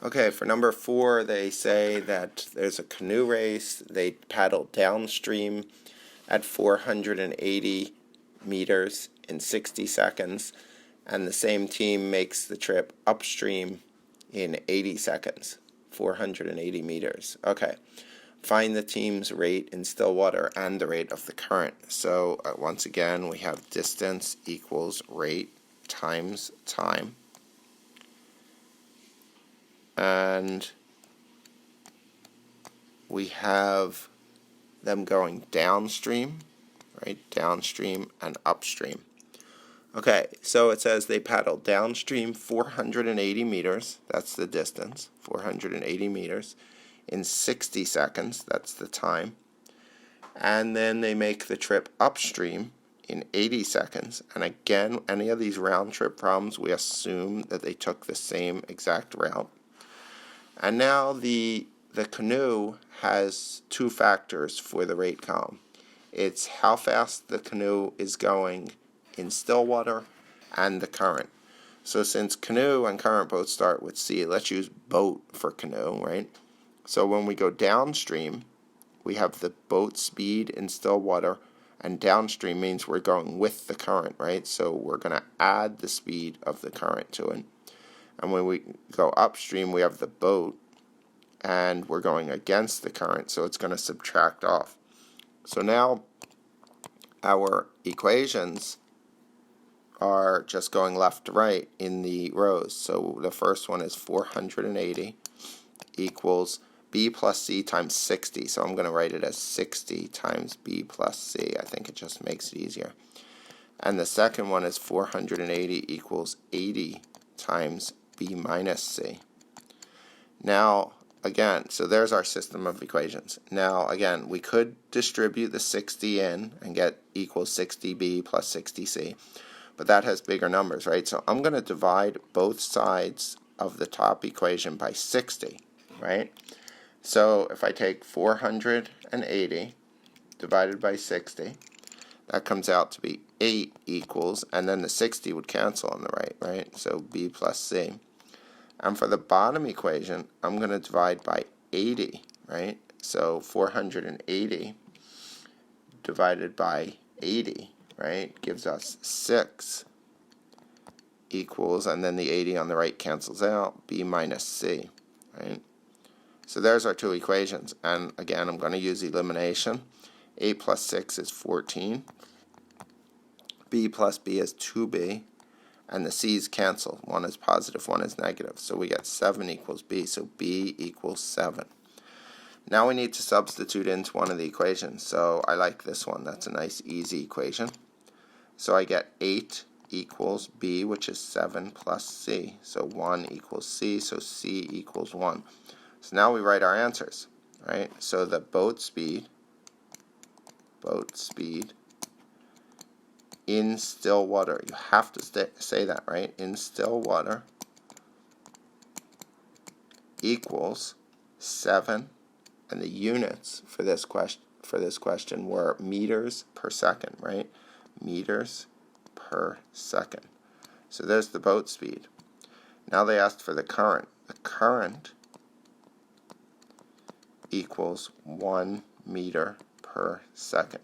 Okay, for number 4, they say that there's a canoe race. They paddle downstream at 480 meters in 60 seconds, and the same team makes the trip upstream in 80 seconds, 480 meters. Okay, find the team's rate in still water and the rate of the current. So once again, we have distance equals rate times time. And we have them going downstream, right? Downstream and upstream. Okay, so it says they paddle downstream 480 meters, that's the distance, 480 meters, in 60 seconds, that's the time. And then they make the trip upstream in 80 seconds. And again, any of these round trip problems, we assume that they took the same exact route. And now the canoe has 2 factors for the rate column. It's how fast the canoe is going in still water and the current. So since canoe and current both start with C, let's use boat for canoe, right? So when we go downstream, we have the boat speed in still water, and downstream means we're going with the current, right? So we're going to add the speed of the current to it. And when we go upstream, we have the boat, and we're going against the current, so it's going to subtract off. So now our equations are just going left to right in the rows. So the first one is 480 equals B plus C times 60. So I'm going to write it as 60 times B plus C. I think it just makes it easier. And the second one is 480 equals 80 times B minus C. Now, again, so there's our system of equations. Now, again, we could distribute the 60 in and get equals 60B plus 60C, but that has bigger numbers, right? So I'm going to divide both sides of the top equation by 60, right? So if I take 480 divided by 60, that comes out to be 8 equals, and then the 60 would cancel on the right? So B plus C. And for the bottom equation, I'm going to divide by 80, right? So 480 divided by 80, right, gives us 6 equals, and then the 80 on the right cancels out, B minus C, right? So there's our 2 equations. And again, I'm going to use elimination. 8 plus 6 is 14. B plus B is 2B. And the C's cancel. One is positive, one is negative. So we get 7 equals B. So B equals 7. Now we need to substitute into one of the equations. So I like this one. That's a nice, easy equation. So I get 8 equals B, which is 7 plus C. So 1 equals C, so C equals 1. So now we write our answers, right? So the boat speed in still water, you have to say that, right? In still water equals 7, and the units for this question were meters per second, right? Meters per second. So there's the boat speed. Now they asked for the current. The current equals 1 meter per second.